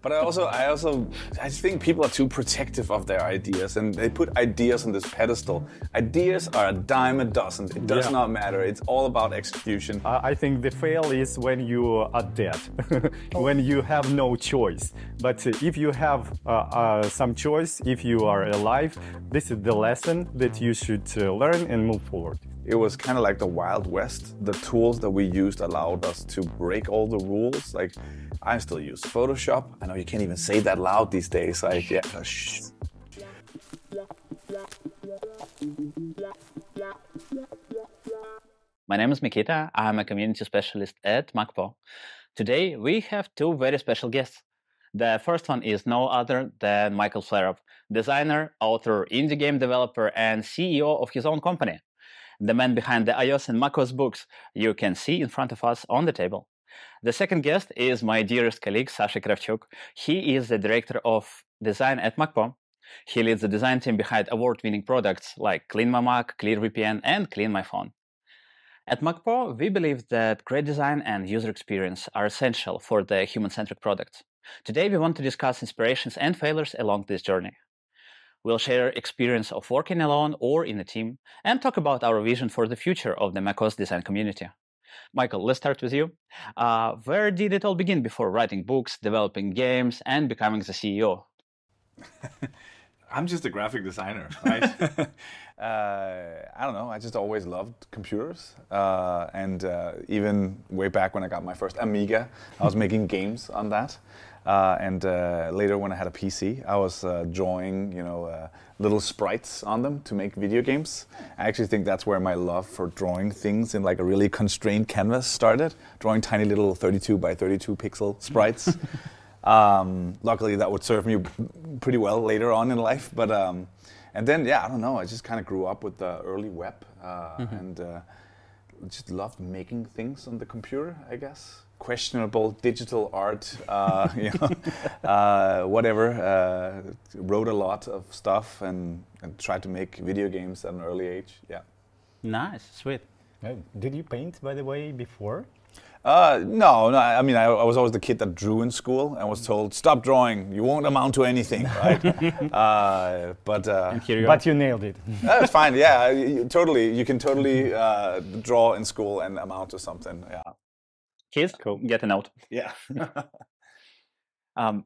But I think people are too protective of their ideas, and they put ideas on this pedestal. Ideas are a dime a dozen. It does not matter. It's all about execution. I think the fail is when you are dead, when you have no choice. But if you have some choice, if you are alive, this is the lesson that you should learn and move forward. It was kind of like the Wild West. The tools that we used allowed us to break all the rules. Like, I still use Photoshop. I know you can't even say that loud these days. Like, yeah, shh. My name is Mykyta. I'm a community specialist at MacPaw. Today, we have two very special guests. The first one is no other than Michael Flarup, designer, author, indie game developer, and CEO of his own company. The man behind the iOS and macOS books you can see in front of us on the table. The second guest is my dearest colleague, Sasha Kravchuk. He is the director of design at MacPaw. He leads the design team behind award-winning products like Clean My Mac, Clear VPN, and Clean My Phone. At MacPaw, we believe that great design and user experience are essential for the human-centric products. Today, we want to discuss inspirations and failures along this journey. We'll share experience of working alone or in a team, and talk about our vision for the future of the macOS design community. Michael, let's start with you. Where did it all begin before writing books, developing games, and becoming the CEO? I'm just a graphic designer, right? I don't know. I just always loved computers. And even way back when I got my first Amiga, I was making games on that. And later when I had a PC, I was drawing, little sprites on them to make video games. I actually think that's where my love for drawing things in like a really constrained canvas started. Drawing tiny little 32 by 32 pixel sprites. Luckily that would serve me pretty well later on in life. But and then, I don't know, I just kind of grew up with the early web and just loved making things on the computer, I guess. Questionable digital art, whatever. Wrote a lot of stuff and tried to make video games at an early age. Yeah. Nice, sweet. Did you paint, by the way, before? No. I mean, I was always the kid that drew in school and was told, "Stop drawing. You won't amount to anything." Right? But you nailed it. That's fine. Yeah, you can totally draw in school and amount to something. Yeah. Kids, cool. Get a note. Yeah.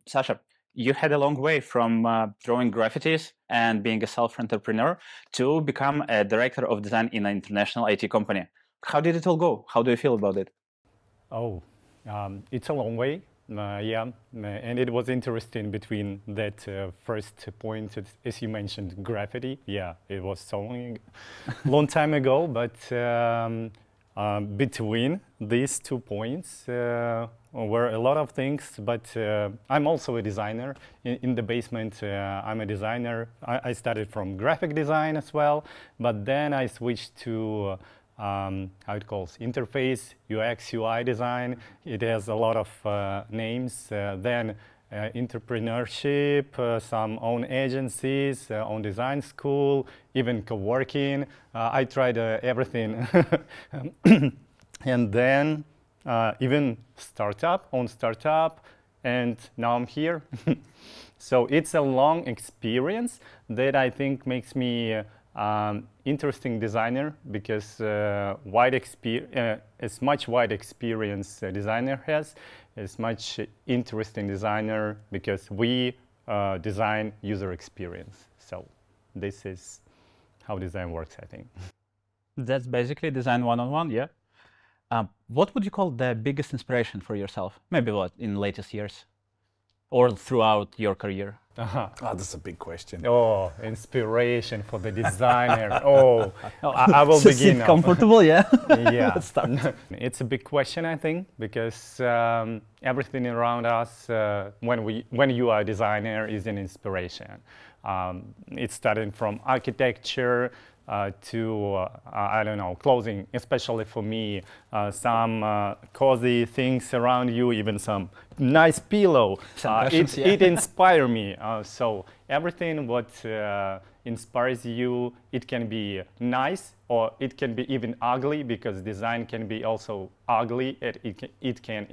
Sasha, you had a long way from drawing graffitis and being a self-entrepreneur to become a director of design in an international IT company. How did it all go? How do you feel about it? Oh, it's a long way. And it was interesting between that first point, as you mentioned, graffiti. Yeah, it was so long time ago, but between these 2 points were a lot of things, but I'm also a designer. In the basement, I'm a designer. I started from graphic design as well, but then I switched to how it calls interface, UX, UI design. It has a lot of names. Then entrepreneurship, some own agencies, own design school, even co-working. I tried everything. And then even own startup, and now I'm here. So it's a long experience that I think makes me interesting designer, because as much wide experience a designer has, as much interesting designer, because we design user experience. So this is how design works, I think. That's basically design one-on-one, yeah? What would you call the biggest inspiration for yourself? Maybe in latest years? Or throughout your career? Oh, that's a big question. Oh, inspiration for the designer. I will begin now. Comfortable, yeah? Yeah. Let's start. It's a big question, I think, because everything around us, when you are a designer, is an inspiration. It started from architecture to, I don't know, clothing, especially for me, some cozy things around you, even some nice pillow. It inspires me. So everything what inspires you, it can be nice or it can be even ugly, because design can be also ugly. It can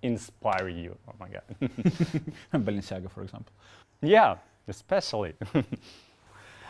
inspire you. Oh my God. Balenciaga, for example. Yeah, especially.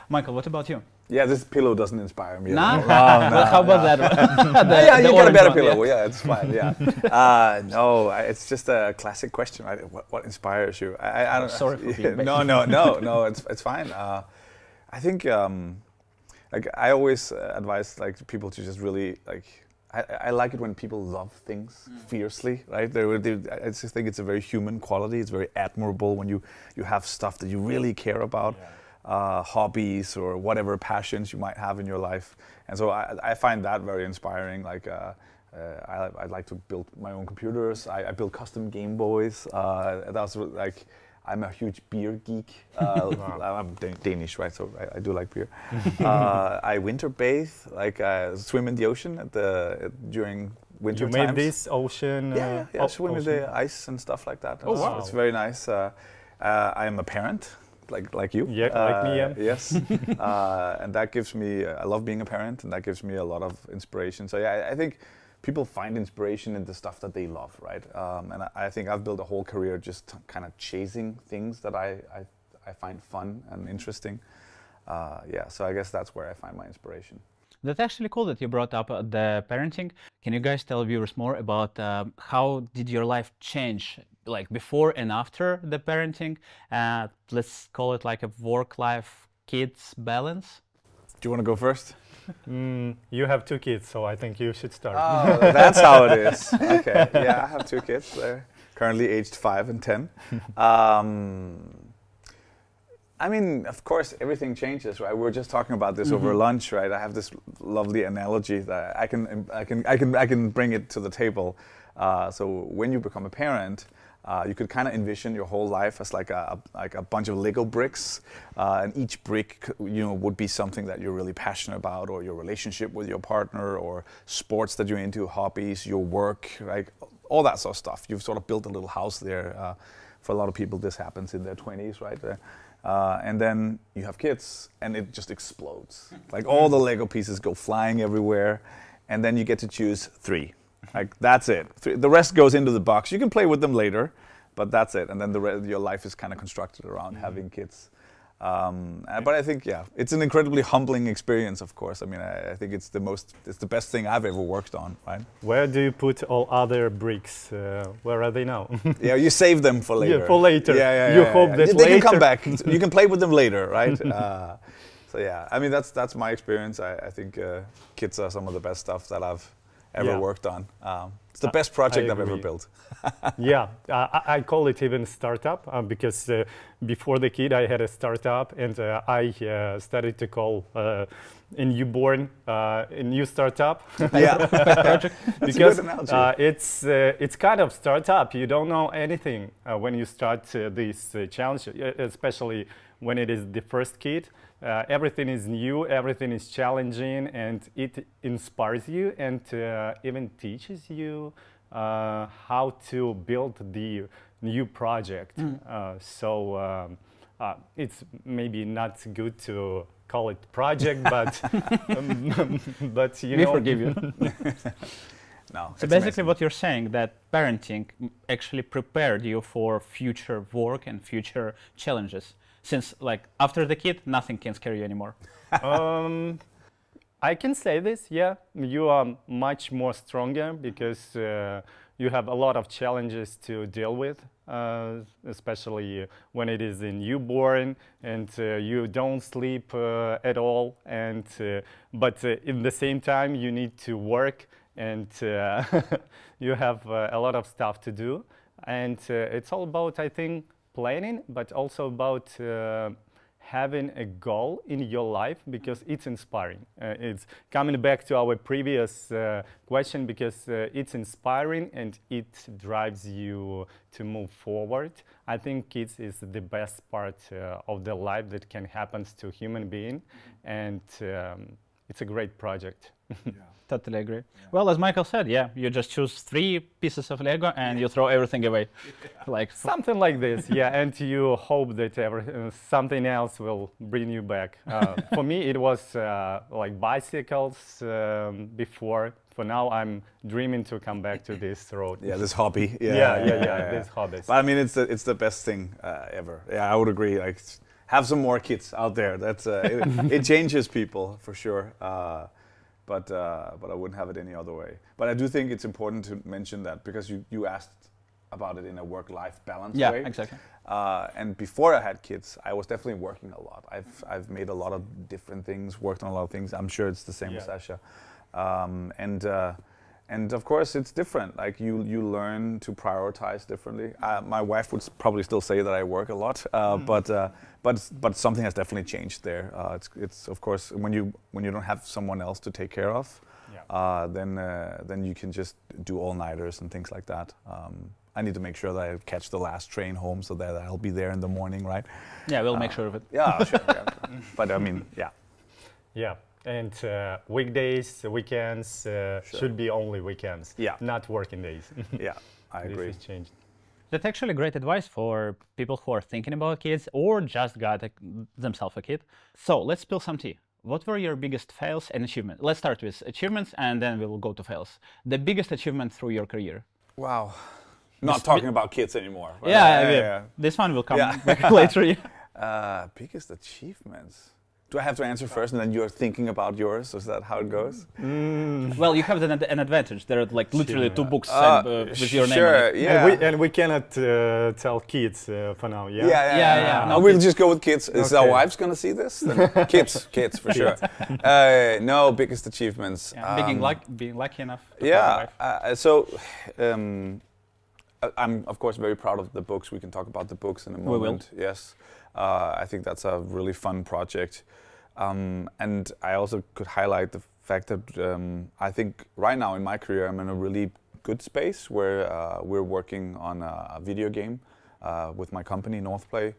Michael, what about you? Yeah, this pillow doesn't inspire me. Nah? No, Well, how about that one? Yeah, you get a better one, pillow. Yeah, it's fine. Yeah. No, it's just a classic question, right? What inspires you? I don't. Sorry for being No. It's fine. I think like I always advise like people to just really like. I like it when people love things fiercely, right? I just think it's a very human quality. It's very admirable when you have stuff that you really care about. Yeah. Hobbies or whatever passions you might have in your life, and so I find that very inspiring. Like I like to build my own computers. I build custom Game Boys. That's like I'm a huge beer geek. I'm Danish, right? So I do like beer. I winter bathe, like swim in the ocean during winter You times. made this ocean? Yeah. Swim in the ice and stuff like that. Oh, wow. It's very nice. I am a parent. Like you, like me, yeah. Yes, and that gives me. I love being a parent, and that gives me a lot of inspiration. So yeah, I think people find inspiration in the stuff that they love, right? And I think I've built a whole career just kind of chasing things that I find fun and interesting. Yeah, so I guess that's where I find my inspiration. That's actually cool that you brought up the parenting. Can you guys tell viewers more about how did your life change, like before and after the parenting? Let's call it like a work-life kids balance. Do you want to go first? You have 2 kids, so I think you should start. Oh, that's how it is. Okay, yeah, I have 2 kids. They're currently aged 5 and 10. I mean, of course, everything changes, right? We were just talking about this over lunch, right? I have this lovely analogy that I can bring it to the table. So when you become a parent, you could kind of envision your whole life as like a bunch of Lego bricks, and each brick, would be something that you're really passionate about, or your relationship with your partner, or sports that you're into, hobbies, your work, right? All that sort of stuff. You've sort of built a little house there. For a lot of people, this happens in their 20s, right? And then you have kids, and it just explodes. Like all the Lego pieces go flying everywhere, and then you get to choose 3. Like that's it. The rest goes into the box. You can play with them later, but that's it. And then your life is kind of constructed around having kids. But I think, yeah, it's an incredibly humbling experience, of course. I mean, I think it's the best thing I've ever worked on, right? Where do you put all other bricks? Where are they now? Yeah, you save them for later. Yeah, for later. Yeah. You hope that they later can come back. You can play with them later, right? So yeah, I mean, that's my experience. I think kids are some of the best stuff that I've ever worked on. It's the best project I've ever built. Yeah, I call it even startup because before the kid I had a startup, and I started to call a newborn a new startup. Yeah, because it's kind of startup. You don't know anything when you start this challenge, especially when it is the first kid. Everything is new, everything is challenging, and it inspires you and even teaches you how to build the new project. So it's maybe not good to call it project, but but we forgive you. No. So basically, what you're saying, that parenting actually prepared you for future work and future challenges. Since, like, after the kid, nothing can scare you anymore. I can say this, yeah. You are much more stronger because you have a lot of challenges to deal with, especially when it is a newborn and you don't sleep at all. And but in the same time, you need to work, and you have a lot of stuff to do. And it's all about, I think, planning, but also about having a goal in your life, because it's inspiring. It's coming back to our previous question, because it's inspiring and it drives you to move forward. I think kids is the best part of the life that can happen to human being, and it's a great project. Yeah. Totally agree. Yeah. Well, as Michael said, yeah, you just choose 3 pieces of Lego and you throw everything away. Like something like this, yeah, and you hope that something else will bring you back. For me, it was like bicycles before, for now, I'm dreaming to come back to this road. Yeah, this hobby. This hobbies. But I mean, it's the best thing ever. Yeah, I would agree. Like, have some more kids out there. That's it changes people for sure. But I wouldn't have it any other way. But I do think it's important to mention that because you asked about it in a work-life balance way. Yeah, exactly. And before I had kids, I was definitely working a lot. I've made a lot of different things, worked on a lot of things. I'm sure it's the same with Sasha. And of course, it's different. Like you learn to prioritize differently. My wife would probably still say that I work a lot, but something has definitely changed there. It's of course when you don't have someone else to take care of, then you can just do all-nighters and things like that. I need to make sure that I catch the last train home so that I'll be there in the morning, right? Yeah, we'll make sure of it. Yeah, sure. Yeah. But I mean, yeah. Yeah, and weekdays, weekends should be only weekends, not working days. Yeah, I agree. This has changed. That's actually great advice for people who are thinking about kids or just got themselves a kid. So let's spill some tea. What were your biggest fails and achievements? Let's start with achievements and then we will go to fails. The biggest achievement through your career? Wow. Not talking about kids anymore. Right? Yeah. This one will come back later. Biggest achievements. Do I have to answer first and then you're thinking about yours? Is that how it goes? Well, you have an advantage. There are like literally 2 books with your name on it. Yeah. And we cannot tell kids for now, No, we'll just go with kids. Is our wives going to see this? Then kids for sure. No, biggest achievements. Being lucky enough to have a wife. I'm of course very proud of the books. We can talk about the books in a moment. We will. Yes, I think that's a really fun project, and I also could highlight the fact that I think right now in my career I'm in a really good space where we're working on a video game with my company HeyNorthPlay,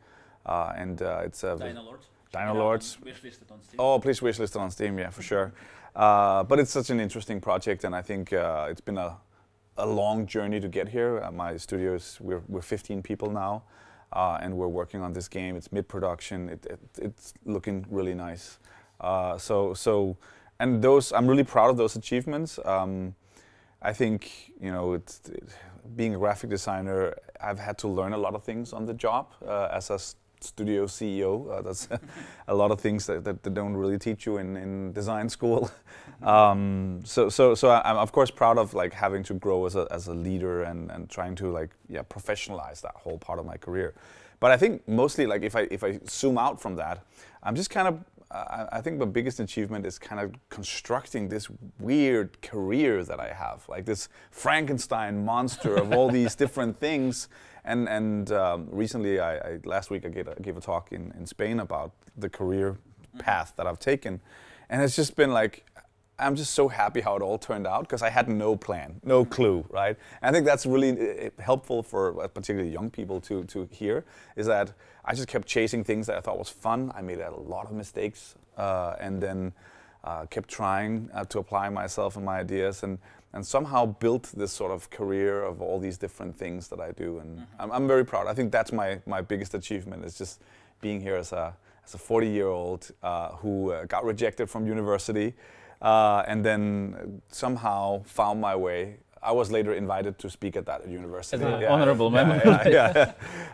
and it's a Dino Lords. Wishlisted on Steam. Oh, please wishlist it on Steam, yeah, for sure. But it's such an interesting project, and I think it's been a long journey to get here. My studios, we're 15 people now, and we're working on this game. It's mid-production. It's looking really nice. And I'm really proud of those achievements. I think being a graphic designer, I've had to learn a lot of things on the job as a studio CEO. That's a lot of things that they don't really teach you in design school. So I'm of course proud of like having to grow as a leader and trying to professionalize that whole part of my career. But I think mostly like if I zoom out from that, I'm just kind of I think the biggest achievement is kind of constructing this weird career that I have, like this Frankenstein monster of all these different things. And recently, last week I gave a talk in Spain about the career path that I've taken, and it's just been like, I'm just so happy how it all turned out because I had no plan, no clue, right? And I think that's really helpful for particularly young people to hear, is that I just kept chasing things that I thought was fun. I made a lot of mistakes, and then kept trying to apply myself and my ideas, and somehow built this sort of career of all these different things that I do, and I'm very proud. I think that's my biggest achievement, is just being here as a 40-year-old who got rejected from university, and then somehow found my way. I was later invited to speak at that university. As an honorable member.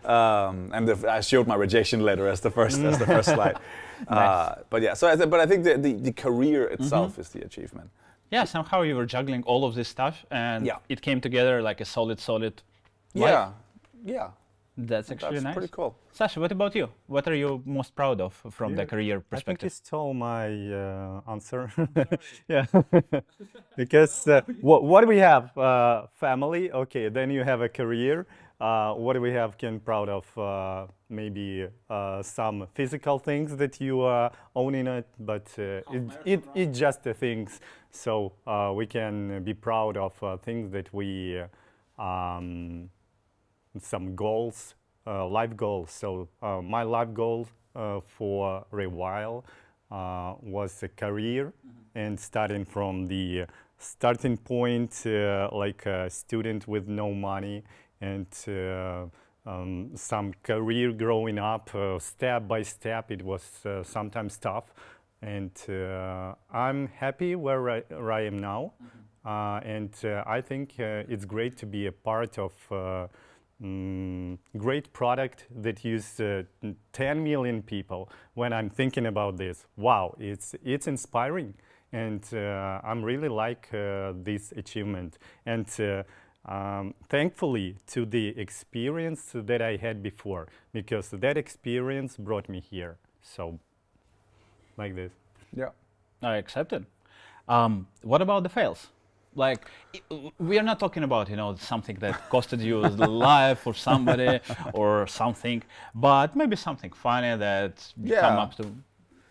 And I showed my rejection letter as the first slide. Nice. But I think the career itself is the achievement. Yeah, somehow you were juggling all of this stuff, and it came together like a solid life. Yeah. That's actually nice. That's pretty cool. Sasha, what about you? What are you most proud of from the career perspective? I think you stole my answer. Yeah, because what do we have? Family, okay. Then you have a career. What do we have? Can proud of maybe some physical things that you are owning it, but it's just the things. So we can be proud of things that we. Some goals, life goals. So my life goal for a while was a career, and starting from the starting point, like a student with no money, and some career growing up, step by step. It was sometimes tough, and I'm happy where I am now. I think it's great to be a part of great product that use 10 million people. When I'm thinking about this, wow, it's inspiring, and I'm really like this achievement. And thankfully to the experience that I had before, because that experience brought me here. So, like this. Yeah. I accept it. What about the fails? Like, we are not talking about, you know, something that costed you the life or somebody or something, but maybe something funny that come up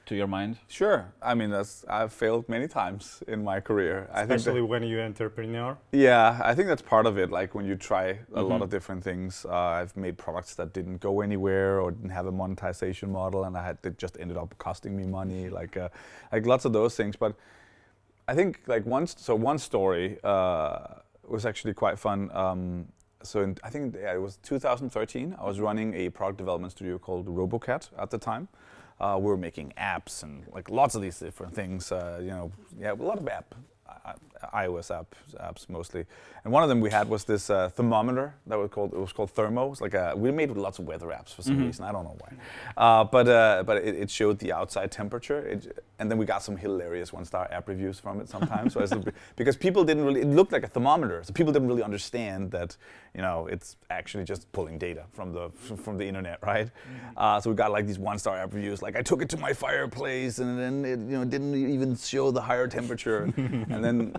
to your mind. Sure. I mean, I've failed many times in my career. Especially when you're an entrepreneur. Yeah, I think that's part of it. Like when you try a lot of different things. I've made products that didn't go anywhere or didn't have a monetization model, and it just ended up costing me money. Like lots of those things. But I think like one story was actually quite fun. I think it was 2013. I was running a product development studio called RoboCat at the time. We were making apps and like lots of these different things. A lot of iOS apps mostly. And one of them we had was this thermometer that was called Thermo. It's like we made lots of weather apps for some reason. I don't know why. But it showed the outside temperature. And then we got some hilarious 1-star app reviews from it sometimes. Because people didn't really, it looked like a thermometer. So people didn't really understand that, it's actually just pulling data from the internet, right? So we got like these 1-star app reviews. Like I took it to my fireplace and then it didn't even show the higher temperature. And then,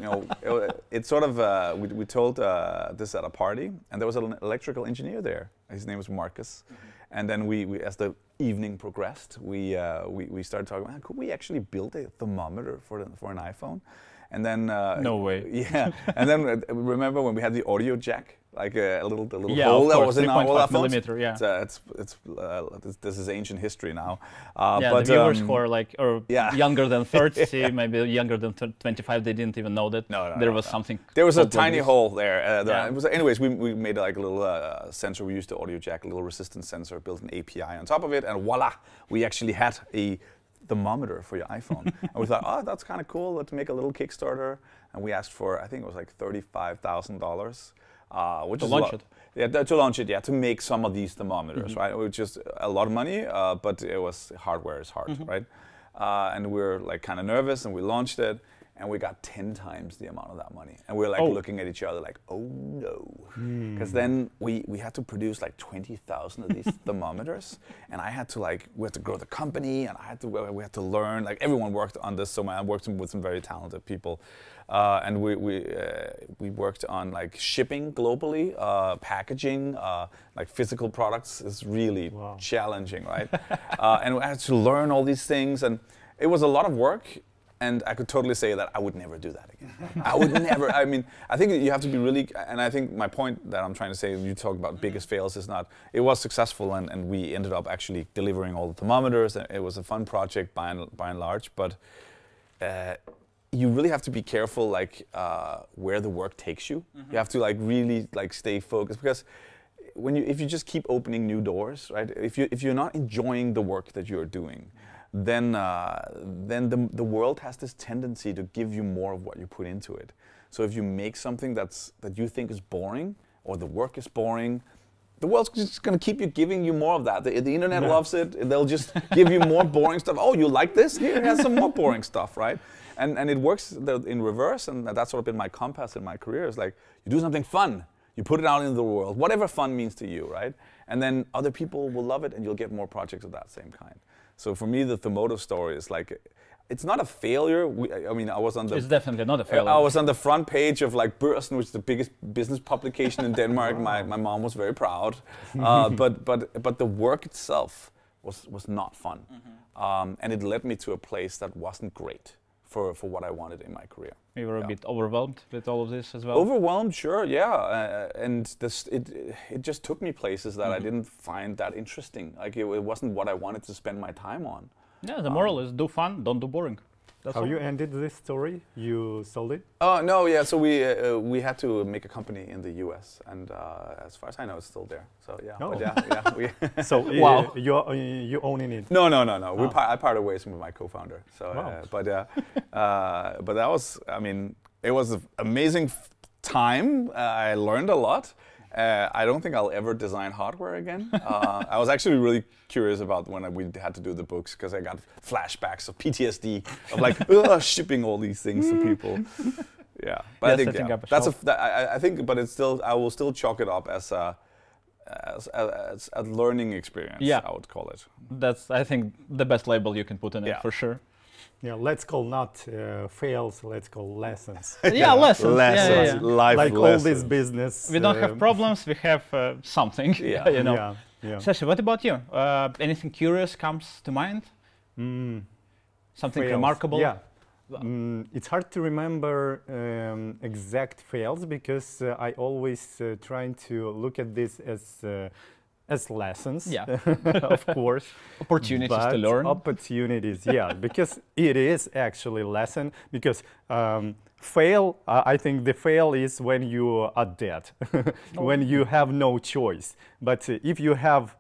it sort of, we told this at a party, and there was an electrical engineer there. His name was Marcus. And then we as the evening progressed, we started talking about, could we actually build a thermometer for an iPhone? And then no way. Yeah. And then remember when we had the audio jack, like a little hole that was in all our phones. Yeah. This is ancient history now. But the viewers who are younger than 30, maybe younger than 25, they didn't even know that there was something. There was a tiny hole there. Anyways, we made like a little sensor. We used the audio jack, a little resistance sensor, built an API on top of it, and voila, we actually had a thermometer for your iPhone. And we thought, oh, that's kind of cool. Let's make a little Kickstarter. And we asked for, I think it was like $35,000. Which to is launch it. Yeah, to launch it, to make some of these thermometers, right? Which is a lot of money, but it was hardware is hard, right? And we were like kind of nervous, and we launched it, and we got 10 times the amount of that money. And we were like looking at each other like, oh no. Because then we had to produce like 20,000 of these thermometers, and we had to grow the company, and we had to learn, like everyone worked on this, so I worked with some very talented people. And we worked on like shipping globally, packaging, like physical products is really challenging, right? And we had to learn all these things, and it was a lot of work. And I could totally say that I would never do that again. I would never. I mean, I think you have to be really. And I think my point that I'm trying to say when you talk about biggest fails is not. It was successful, and we ended up actually delivering all the thermometers. And it was a fun project by and large, but. You really have to be careful, like where the work takes you. You have to like really like stay focused, because if you just keep opening new doors, right? If you're not enjoying the work that you're doing, then the world has this tendency to give you more of what you put into it. So if you make something that you think is boring, or the work is boring, the world's just going to keep giving you more of that. The internet loves it. They'll just give you more boring stuff. Oh, you like this? Here, here's some more boring stuff, right? And it works in reverse, and that's sort of been my compass in my career. Is like, you do something fun, you put it out into the world, whatever fun means to you, right? And then other people will love it, and you'll get more projects of that same kind. So for me, the Thermoto story is like, it's not a failure. I was on the. It's definitely not a failure. I was on the front page of like Børsen, which is the biggest business publication in Denmark. My mom was very proud, but the work itself was not fun, and it led me to a place that wasn't great for what I wanted in my career. You were a bit overwhelmed with all of this as well? Overwhelmed, sure, yeah. And it just took me places that I didn't find that interesting. Like it wasn't what I wanted to spend my time on. Yeah, the moral is do fun, don't do boring. That's How you ended this story? You sold it? Oh no, yeah. So we had to make a company in the U.S. and as far as I know, it's still there. So yeah, oh. But yeah. So wow. you owning it? No. Oh. I parted ways with my co-founder. So, wow. but that was, I mean, It was an amazing time. I learned a lot. I don't think I'll ever design hardware again. I was actually really curious about when we had to do the books because I got flashbacks of PTSD of like shipping all these things to people. Yeah, but I think I think, but it's still I will still chalk it up as a learning experience. Yeah, I would call it. That's I think the best label you can put on it for sure. Yeah, let's call not fails, let's call lessons. Yeah, lessons. Lessons, life like lessons. all this business. We don't have problems, we have something. Yeah. You know. Yeah. Sasha, what about you? Anything curious comes to mind? Something Fails. Remarkable? Yeah. It's hard to remember exact fails because I always trying to look at this as lessons. Yeah. Of course. Opportunities to learn. Opportunities, yeah, because it is actually a lesson. Because fail, I think the fail is when you are dead, when you have no choice. But if you have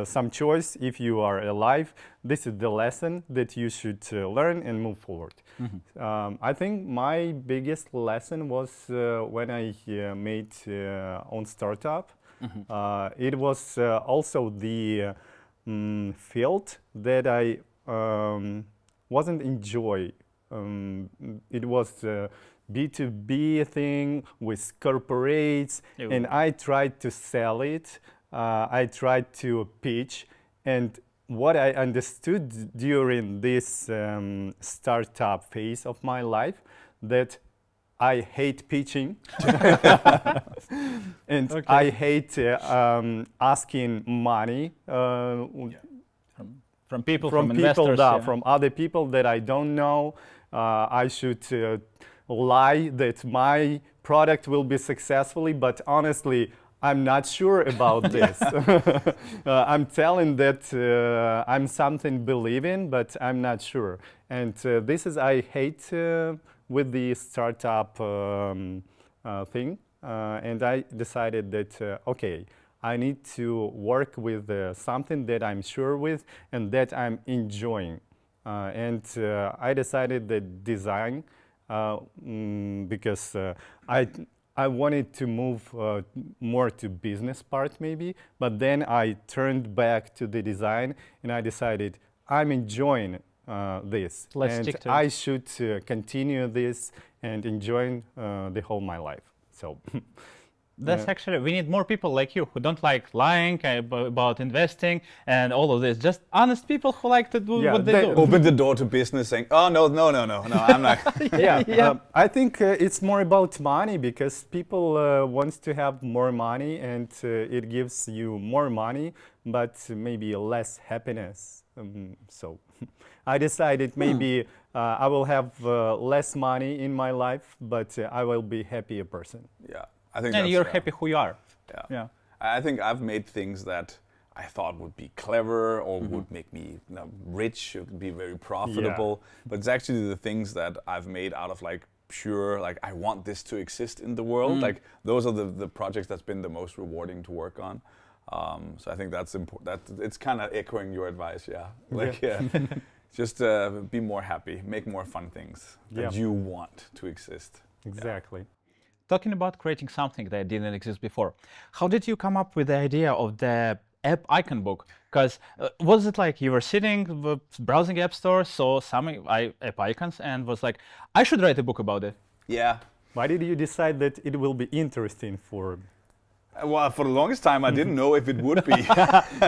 some choice, if you are alive, this is the lesson that you should learn and move forward. I think my biggest lesson was when I made own startup. It was also the field that I wasn't enjoy. It was a B2B thing with corporates, and I tried to sell it. I tried to pitch, and what I understood during this startup phase of my life, that I hate pitching, and I hate asking money from people, from investors, from other people that I don't know. I should lie that my product will be successfully, but honestly, I'm not sure about this. I'm telling that I'm something believe in, but I'm not sure. And this is I hate with the startup thing. And I decided that, okay, I need to work with something that I'm sure with and that I'm enjoying. And I decided that design, because I wanted to move more to business part maybe, but then I turned back to the design and I decided I'm enjoying this. Let's and stick to I should continue this and enjoy the whole my life. So that's actually, we need more people like you who don't like lying about investing and all of this. Just honest people who like to do what they do. Open the door to business saying, oh, no, I'm not. I think it's more about money because people want to have more money and it gives you more money, but maybe less happiness. So I decided maybe I will have less money in my life, but I will be happier person. Yeah. I think and you're happy who you are. Yeah. I think I've made things that I thought would be clever or would make me rich, it would be very profitable. But it's actually the things that I've made out of like pure, like I want this to exist in the world. Like those are the projects that's been the most rewarding to work on. So I think that's important. It's kind of echoing your advice, Like, just be more happy, make more fun things that you want to exist. Exactly. Talking about creating something that didn't exist before, how did you come up with the idea of the app icon book? Because was it like you were sitting browsing app stores, saw some app icons and was like, I should write a book about it? Yeah. Why did you decide that it will be interesting for? Well, for the longest time, I didn't know if it would be.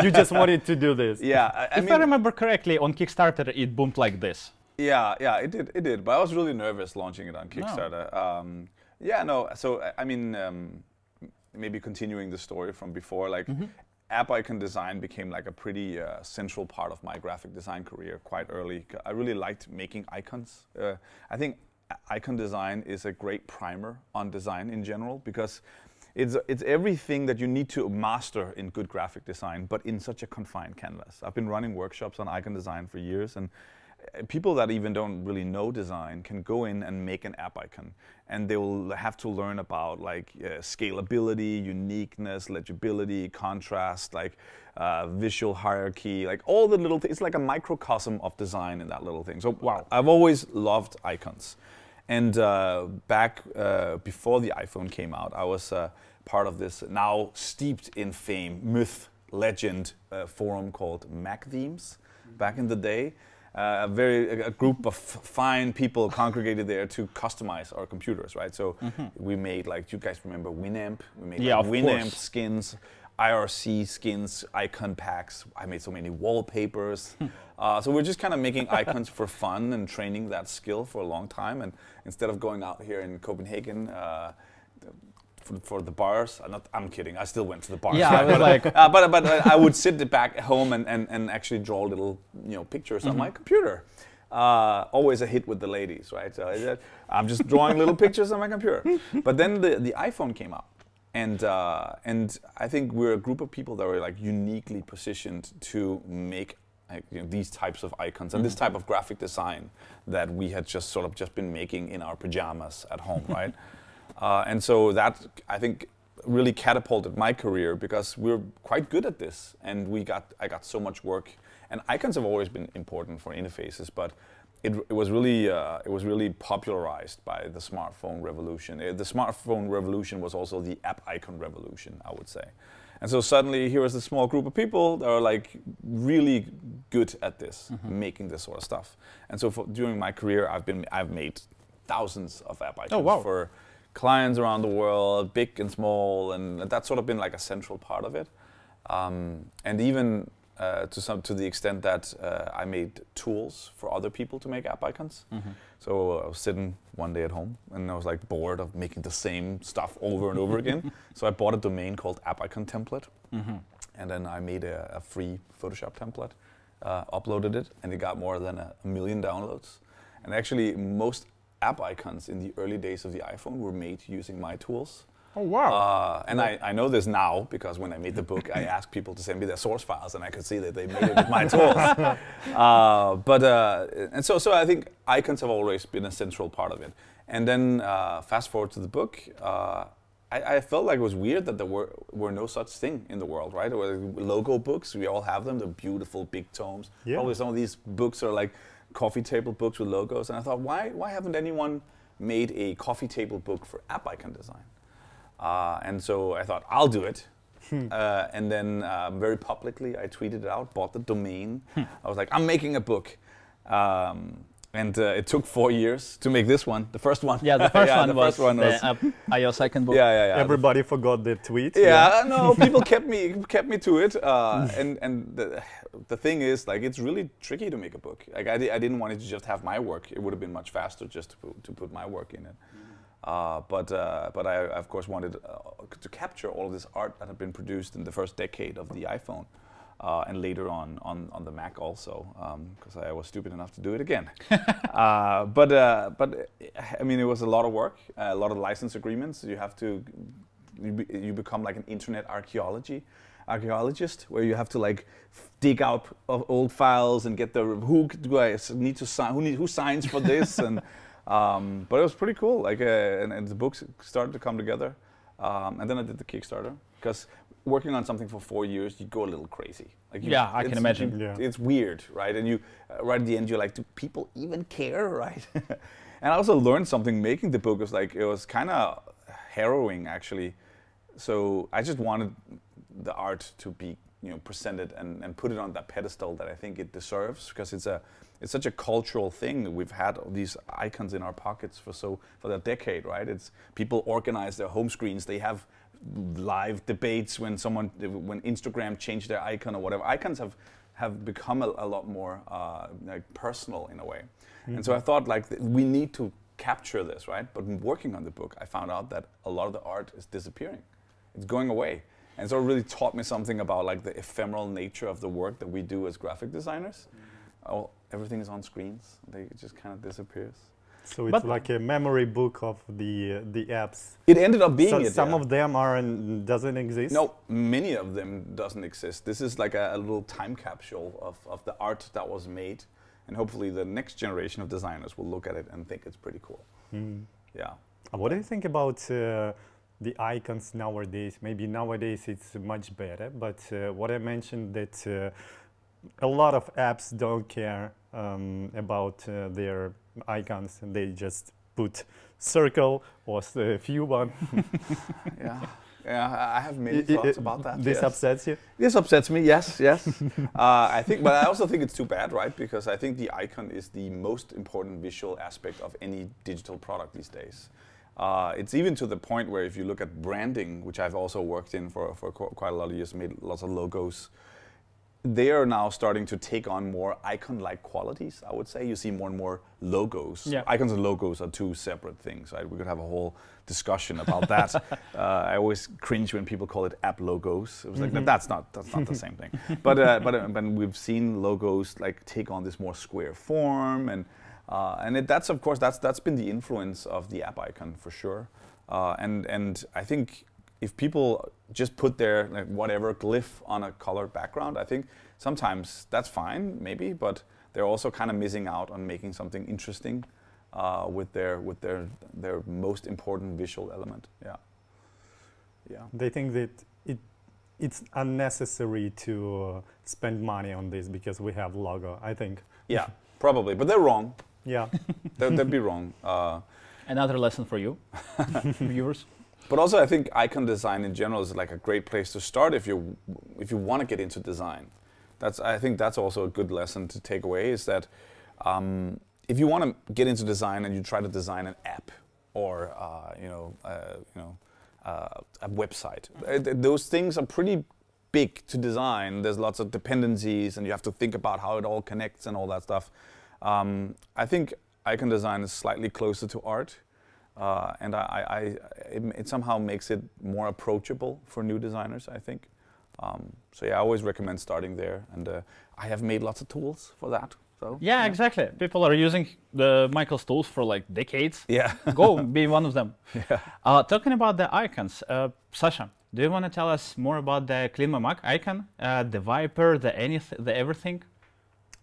You just wanted to do this. Yeah. If I remember correctly, on Kickstarter, it boomed like this. Yeah, it did. But I was really nervous launching it on Kickstarter. So I mean, maybe continuing the story from before, like app icon design became like a pretty central part of my graphic design career quite early. I really liked making icons. I think icon design is a great primer on design in general because it's everything that you need to master in good graphic design, but in such a confined canvas. I've been running workshops on icon design for years, and people that even don't really know design can go in and make an app icon, and they will have to learn about like scalability, uniqueness, legibility, contrast, like visual hierarchy, like all the little things. It's like a microcosm of design in that little thing. So I've always loved icons. And back before the iPhone came out, I was part of this now steeped in fame, myth, legend forum called MacThemes back in the day. A group of fine people congregated there to customize our computers, right? So we made, like, you guys remember Winamp? We made like, Winamp skins, IRC skins, icon packs. I made so many wallpapers. So we're just kind of making icons for fun and training that skill for a long time. And instead of going out here in Copenhagen for the bars, I'm kidding. I still went to the bars. Yeah, I was like, but I would sit back at home and actually draw little pictures on my computer. Always a hit with the ladies, right? So I'm just drawing little pictures on my computer. But then the iPhone came out. And I think we're a group of people that were like uniquely positioned to make these types of icons and this type of graphic design that we had just been making in our pajamas at home, right? And so that, I think, really catapulted my career because we're quite good at this, and I got so much work. And icons have always been important for interfaces, but it was really popularized by the smartphone revolution. The smartphone revolution was also the app icon revolution, I would say. And so suddenly here is a small group of people that are like really good at this, making this sort of stuff. And so during my career, I've made thousands of app icons for clients around the world, big and small, and that's sort of been like a central part of it. And even to the extent that I made tools for other people to make app icons. So I was sitting one day at home and I was like bored of making the same stuff over and over again. So I bought a domain called App Icon Template, and then I made a free Photoshop template, uploaded it, and it got more than 1 million downloads. And actually, most app icons in the early days of the iPhone were made using my tools. Oh, wow. And I know this now because when I made the book, I asked people to send me their source files, and I could see that they made it with my tools. And so I think icons have always been a central part of it. And then fast forward to the book, I felt like it was weird that there were no such thing in the world, right? There were logo books, we all have them, they're beautiful big tomes. Yeah. Probably some of these books are like coffee table books with logos. And I thought, why haven't anyone made a coffee table book for app icon design? And so I thought, I'll do it. And then very publicly, I tweeted it out, bought the domain. I was like, I'm making a book. And it took 4 years to make this one, the first one. Yeah, the first one was the iOS icon book. Yeah. Everybody forgot the tweet. Yeah, no, people kept me to it. And the thing is, like, it's really tricky to make a book. Like, I didn't want it to just have my work. It would have been much faster just to put my work in it. But I, of course, wanted to capture all of this art that had been produced in the first decade of the iPhone, and later on the Mac also, because I was stupid enough to do it again. But I mean, it was a lot of work, a lot of license agreements. You become like an internet archaeologist, where you have to like dig out of old files and get who do I need to sign, who signs for this and. But it was pretty cool, like, and the books started to come together, and then I did the Kickstarter, because working on something for 4 years, you go a little crazy. Like I can imagine. It's weird, right? And you, right at the end, you're like, do people even care, right? And I also learned something making the book. It was kind of harrowing, actually. So I just wanted the art to be, presented and put it on that pedestal that I think it deserves, because it's such a cultural thing. We've had these icons in our pockets for a decade, right? It's people organize their home screens. They have live debates when Instagram changed their icon or whatever. Icons have become a lot more like personal in a way. And so I thought, like, we need to capture this, right? But in working on the book, I found out that a lot of the art is disappearing. It's going away. And so it really taught me something about like the ephemeral nature of the work that we do as graphic designers. Everything is on screens. It just kind of disappears. So it's like a memory book of the apps. It ended up being Some of them doesn't exist? No, many of them doesn't exist. This is like a little time capsule of the art that was made. And hopefully the next generation of designers will look at it and think it's pretty cool. Yeah. What do you think about the icons nowadays? Maybe nowadays it's much better, but what I mentioned that a lot of apps don't care about their icons, and they just put circle or a few one. Yeah, I have many thoughts about that. This upsets you? This upsets me, yes. I think, but I also think it's too bad, right? Because I think the icon is the most important visual aspect of any digital product these days. It's even to the point where if you look at branding, which I've also worked in for quite a lot of years, made lots of logos, they are now starting to take on more icon-like qualities, I would say. You see more and more logos. Yeah. Icons and logos are two separate things, right? We could have a whole discussion about that. I always cringe when people call it app logos. It was like, that's not the same thing. But we've seen logos like take on this more square form, and that's of course that's been the influence of the app icon for sure. And I think if people just put their whatever glyph on a colored background, I think sometimes that's fine, maybe, but they're also kind of missing out on making something interesting with their most important visual element. Yeah. They think that it's unnecessary to spend money on this because we have logo, I think. Yeah, probably, but they're wrong. Yeah. They'd be wrong. Another lesson for you, viewers. But also, I think icon design in general is like a great place to start if you want to get into design. I think that's also a good lesson to take away. Is that if you want to get into design and you try to design an app or a website, those things are pretty big to design. There's lots of dependencies, and you have to think about how it all connects and all that stuff. I think icon design is slightly closer to art. And it somehow makes it more approachable for new designers, I think. So yeah, I always recommend starting there, and I have made lots of tools for that. So yeah, exactly. People are using the Michael's tools for like decades. Yeah, go be one of them. Yeah. Talking about the icons, Sasha, do you want to tell us more about the Clean My Mac icon, the Viper, the everything?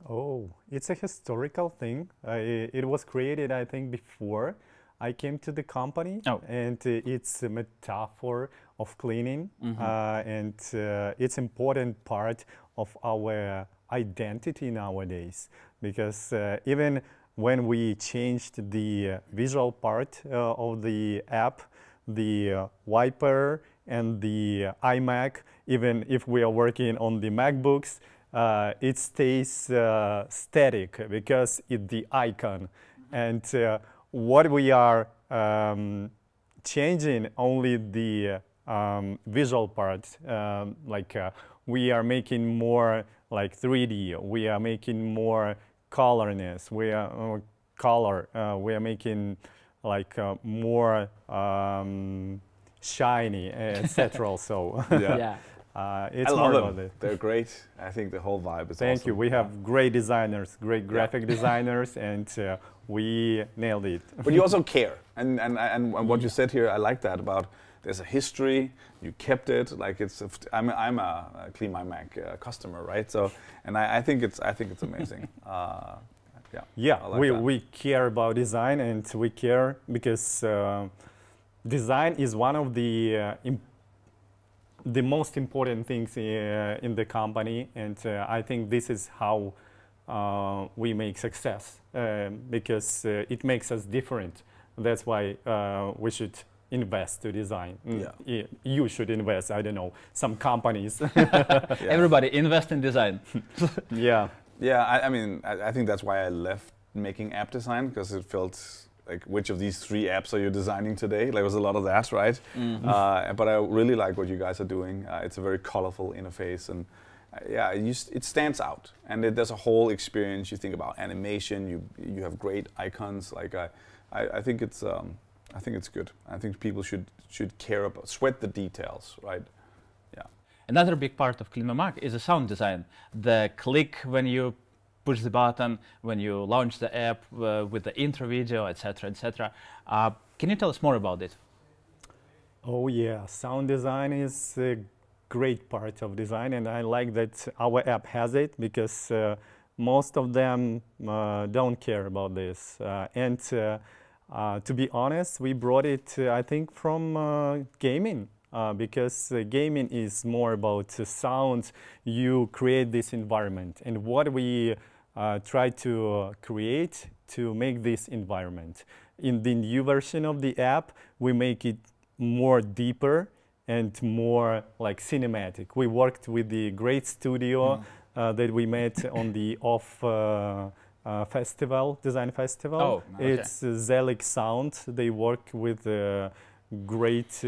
Oh, it's a historical thing. It was created, I think, before I came to the company, and it's a metaphor of cleaning, and it's important part of our identity nowadays, because even when we changed the visual part of the app, the Viper and the iMac, even if we are working on the MacBooks, it stays static because it's the icon. And what we are changing only the visual part, we are making more like 3D, we are making more colorness, we are we are making like more shiny, etc. Also, yeah. It's I more love about them. it. They're great. I think the whole vibe is Thank awesome. you. We have great designers, great graphic designers, and we nailed it. But you also care, and what you said here, I like that about. There's a history. You kept it. Like I'm a Clean My Mac customer, right? So, and I think it's amazing. Yeah, like we care about design, and we care because design is one of the most important things in the company, and I think this is how we make success, because it makes us different. That's why we should invest to design. Yeah. You should invest, I don't know, some companies. Yeah. Everybody invest in design. Yeah. Yeah, I mean, I think that's why I left making app design, because it felt like, which of these 3 apps are you designing today? There was a lot of that, right? But I really like what you guys are doing. It's a very colorful interface, and it stands out. And there's a whole experience. You think about animation. You have great icons. Like I think it's good. I think people should care about, sweat the details, right? Yeah. Another big part of Clean My Mac is the sound design. The click when you push the button, when you launch the app with the intro video, etc., etc. Can you tell us more about it? Oh yeah, sound design is a great part of design, and I like that our app has it, because most of them don't care about this. And to be honest, we brought it, I think, from gaming. Because gaming is more about sound. You create this environment, and what we try to create to make this environment. in the new version of the app, we make it more deeper and more like cinematic. We worked with the great studio that we met on the festival, design festival. Oh, okay. It's Zelig Sound. They work with great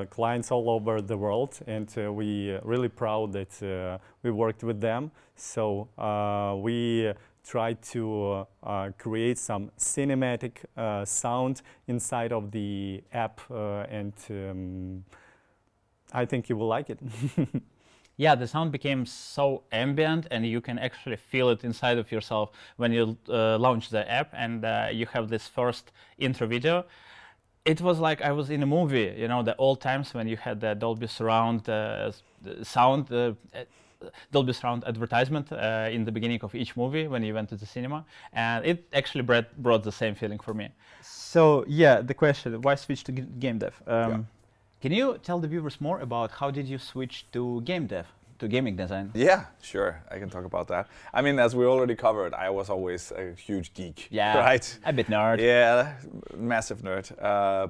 clients all over the world, and we really proud that we worked with them. So we tried to create some cinematic sound inside of the app, and I think you will like it. Yeah, the sound became so ambient, and you can actually feel it inside of yourself when you launch the app and you have this first intro video. It was like I was in a movie, you know, the old times when you had the Dolby Surround sound, Dolby Surround advertisement in the beginning of each movie when you went to the cinema, and it actually brought the same feeling for me. So yeah, the question, why switch to game dev? Can you tell the viewers more about how did you switch to game dev, to gaming design? Yeah, sure, I can talk about that. I mean, as we already covered, I was always a huge geek, Yeah, right? A bit nerd. Yeah, massive nerd.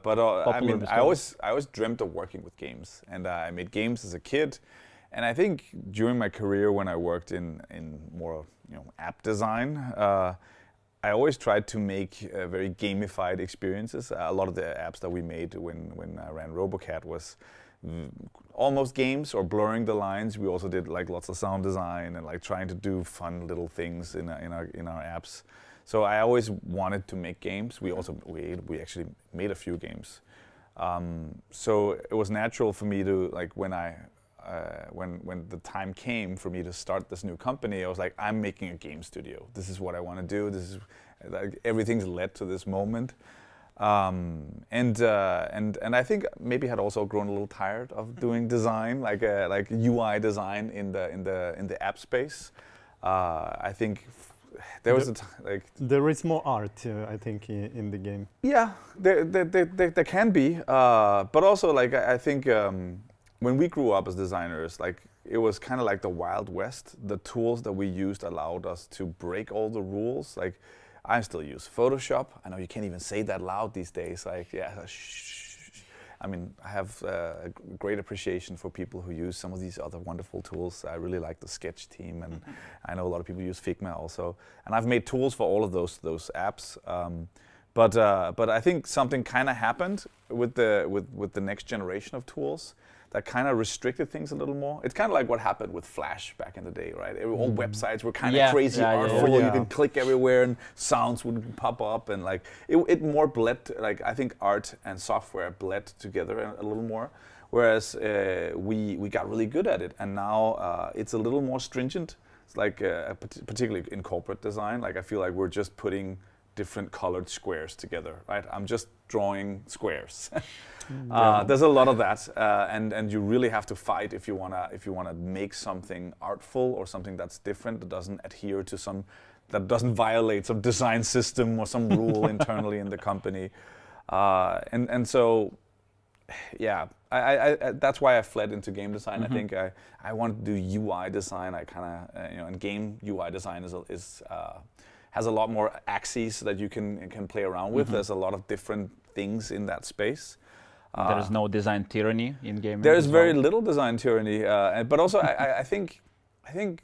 But I mean, I always dreamt of working with games, and I made games as a kid. And I think during my career, when I worked in more app design, I always tried to make very gamified experiences. A lot of the apps that we made when I ran RoboCat was almost games or blurring the lines. We also did like lots of sound design and like trying to do fun little things in our apps. So I always wanted to make games. We actually made a few games. So it was natural for me to like when the time came for me to start this new company, I was like, I'm making a game studio. This is what I want to do. This is like everything's led to this moment. And I think maybe had also grown a little tired of doing design, like UI design in the app space. I think there was there is more art, I think, in the game. Yeah, there can be, but also like I think. When we grew up as designers, like it was kind of like the Wild West. The tools that we used allowed us to break all the rules. Like I still use Photoshop. I know you can't even say that loud these days. Like I mean, I have a great appreciation for people who use some of these other wonderful tools. I really like the Sketch team, and I know a lot of people use Figma also. And I've made tools for all of those apps. But I think something kind of happened with the next generation of tools that kind of restricted things a little more. It's kind of like what happened with Flash back in the day, right? All websites were kind of crazy artful. You can click everywhere and sounds would pop up, and like it more bled. Like I think art and software bled together a little more. Whereas we got really good at it, and now it's a little more stringent. It's like particularly in corporate design. Like I feel like we're just putting different colored squares together, right? I'm just drawing squares. There's a lot of that, and you really have to fight if you wanna make something artful or something that's different, that doesn't adhere to that doesn't violate some design system or some rule internally in the company, and so yeah, I that's why I fled into game design. I think I wanted to do UI design. I kind of and game UI design has a lot more axes that you can play around with. There's a lot of different things in that space. There is no design tyranny in gaming. There is very little design tyranny, but also I think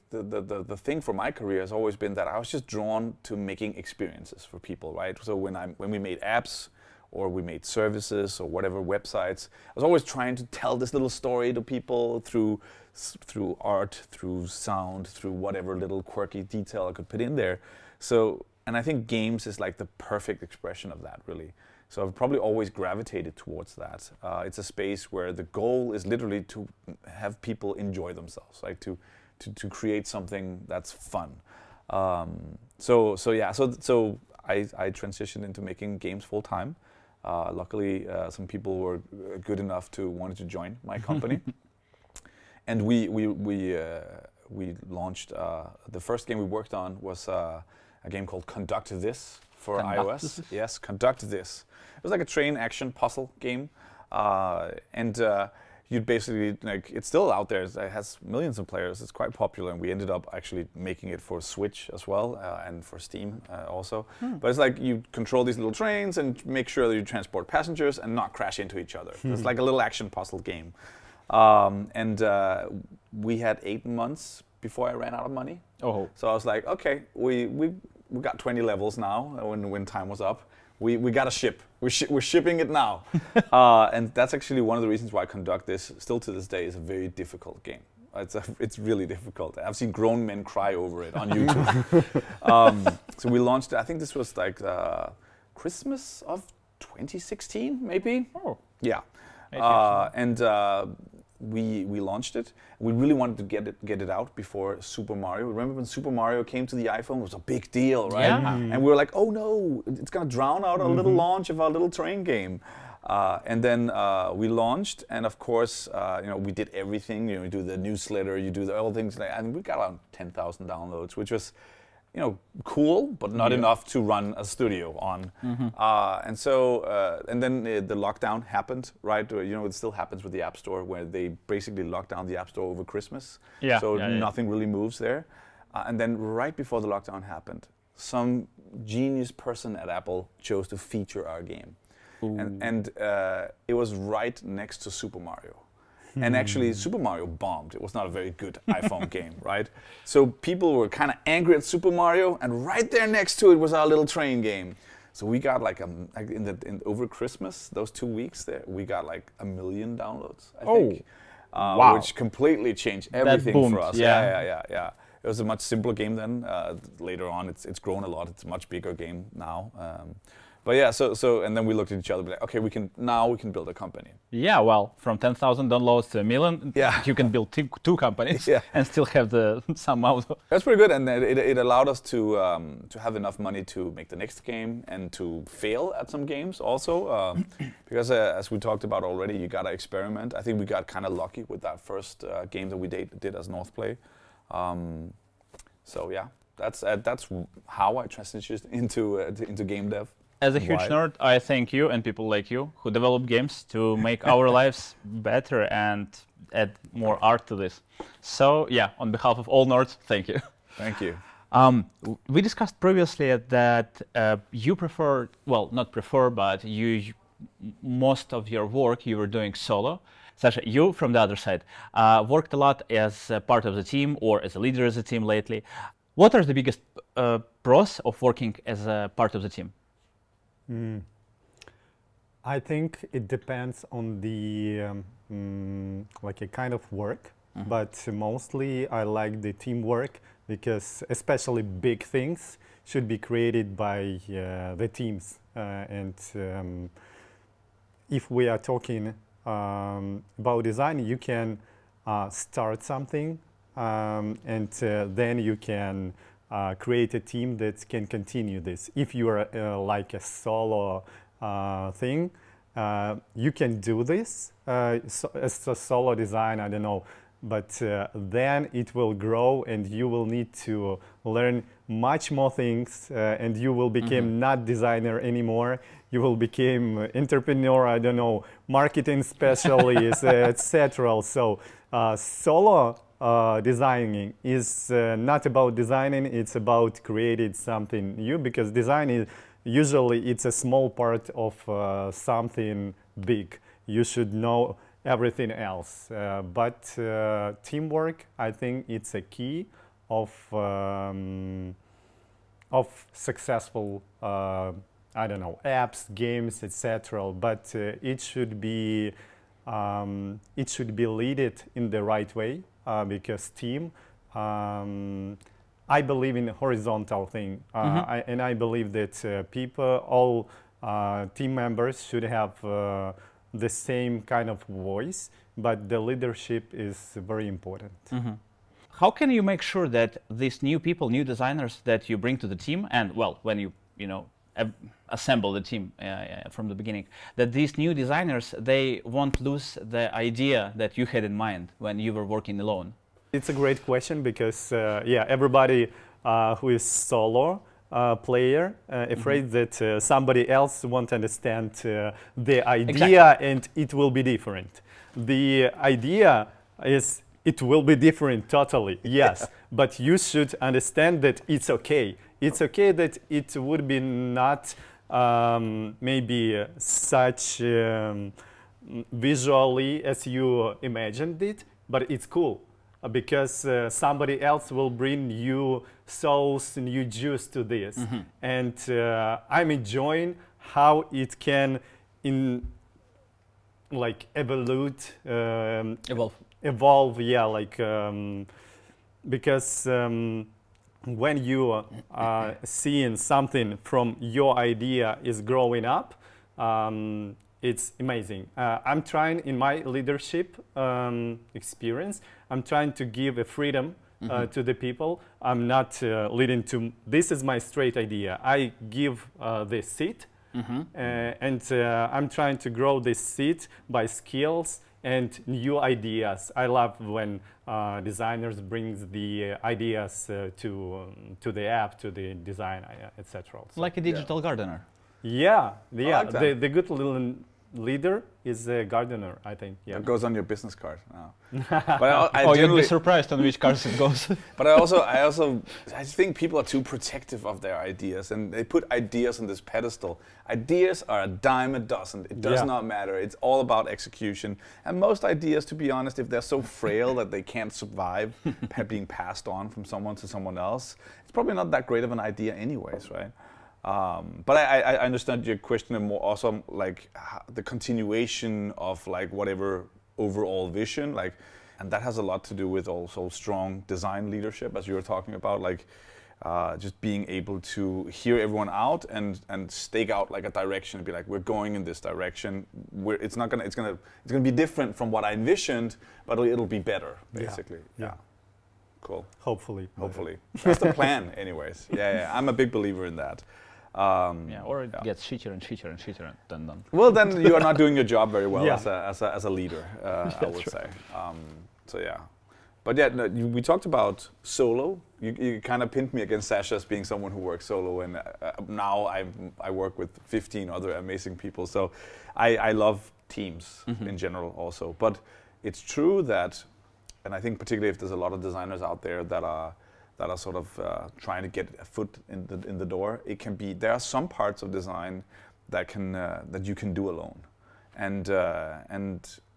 the thing for my career has always been that I was just drawn to making experiences for people, right? So when we made apps or we made services or whatever websites, I was always trying to tell this little story to people through art, through sound, through whatever little quirky detail I could put in there. So, and I think games is like the perfect expression of that, really. So I've probably always gravitated towards that. It's a space where the goal is literally to have people enjoy themselves, like to create something that's fun. So I transitioned into making games full time. Luckily, some people were good enough to wanted to join my company, and we launched. The first game we worked on was a game called Conduct This for iOS. Yes, Conduct This. It was like a train action puzzle game, and you'd basically, like, it's still out there. It has millions of players. It's quite popular, and we ended up actually making it for Switch as well, and for Steam also. But it's like you control these little trains and make sure that you transport passengers and not crash into each other. It's like a little action puzzle game. And we had 8 months before I ran out of money. Oh. So I was like, okay, we got 20 levels now when time was up. We got to ship. We're shipping it now. And that's actually one of the reasons why I conduct this, still to this day, is a very difficult game. It's really difficult. I've seen grown men cry over it on YouTube. So we launched, I think this was like Christmas of 2016, maybe? Oh. Yeah. We launched it. We really wanted to get it out before Super Mario. Remember when Super Mario came to the iPhone? It was a big deal, right? Yeah. And we were like, oh no, it's gonna drown out a little launch of our little train game. And then we launched, and of course, we did everything. You do the newsletter, you do the other things, and we got around 10,000 downloads, which was, cool, but not enough to run a studio on. And so, and then the lockdown happened, right? It still happens with the App Store, where they basically locked down the App Store over Christmas. Yeah. So nothing really moves there. And then right before the lockdown happened, some genius person at Apple chose to feature our game. And it was right next to Super Mario. And actually, Super Mario bombed. It was not a very good iPhone game, right? So people were kind of angry at Super Mario, and right there next to it was our little train game. So we got like over Christmas, those 2 weeks there, we got like 1 million downloads, I think. Wow. Which completely changed everything for us. Yeah. It was a much simpler game then. Later on, it's grown a lot. It's a much bigger game now. But yeah, so and then we looked at each other, like, okay, we can build a company. Yeah, well, from 10,000 downloads to 1 million, you can build two companies and still have some out. That's pretty good, and it allowed us to have enough money to make the next game and to fail at some games also, because as we talked about already, you gotta experiment. I think we got kind of lucky with that first game that we did as NorthPlay. So yeah, that's how I transitioned into game dev. As a huge nerd, I thank you and people like you who develop games to make our lives better and add more art to this. So yeah, on behalf of all nerds, thank you. Thank you. We discussed previously that you prefer, well, not prefer, but most of your work you were doing solo. Sasha, you from the other side worked a lot as a part of the team or as a leader of the team lately. What are the biggest pros of working as a part of the team? I think it depends on the like a kind of work, but mostly I like the teamwork because especially big things should be created by the teams. And if we are talking about design, you can start something and then you can create a team that can continue this. If you are like a solo thing, you can do this as a solo design, I don't know, but then it will grow and you will need to learn much more things and you will become not designer anymore. You will become entrepreneur, I don't know, marketing specialist, etc. So solo designing is not about designing, it's about creating something new, because design is usually it's a small part of something big. You should know everything else. But teamwork, I think it's a key of successful, I don't know, apps, games, etc. But it should be led in the right way. Because team, I believe in a horizontal thing, and I believe that people, all team members should have the same kind of voice, but the leadership is very important. How can you make sure that these new people, new designers that you bring to the team, and well, when you assemble the team from the beginning, that these new designers, they won't lose the idea that you had in mind when you were working alone? It's a great question because, yeah, everybody who is solo player afraid that somebody else won't understand the idea and it will be different. the idea is it will be different totally, yes, but you should understand that it's okay. It's okay that it would be not maybe such visually as you imagined it, but it's cool because somebody else will bring new sauce, new juice to this. And I'm enjoying how it can evolve, yeah, like because when you are seeing something from your idea is growing up, it's amazing. I'm trying in my leadership experience, I'm trying to give a freedom to the people. I'm not leading to, this is my straight idea. I give the seat and I'm trying to grow this seat by skills and new ideas. I love when designers brings the ideas to the app, to the design, etc. Like a digital gardener. Yeah, yeah. like that. The good little leader is a gardener, I think. Yeah. It goes on your business card. But I you'd be surprised on which cards it goes. But I think people are too protective of their ideas, and they put ideas on this pedestal. Ideas are a dime a dozen. It does not matter. It's all about execution. And most ideas, to be honest, if they're so frail that they can't survive being passed on from someone to someone else, it's probably not that great of an idea anyways, right? But I understand your question and more also like the continuation of like whatever overall vision, like, and that has a lot to do with also strong design leadership, as you were talking about, like just being able to hear everyone out and stake out like a direction and be like, we're going in this direction. It's gonna be different from what I envisioned, but it'll be better, basically. Yeah. Cool. Hopefully. That's the plan, anyways. Yeah. I'm a big believer in that. Or it gets shittier and shittier and shittier and done. Well, then you are not doing your job very well as a leader, I would say. So yeah, but yeah, no, we talked about solo. You kind of pinned me against Sasha as being someone who works solo, and now I work with 15 other amazing people. So I love teams in general also. But it's true that, and I think particularly if there's a lot of designers out there that are sort of trying to get a foot in the door, it can be, there are some parts of design that you can do alone, and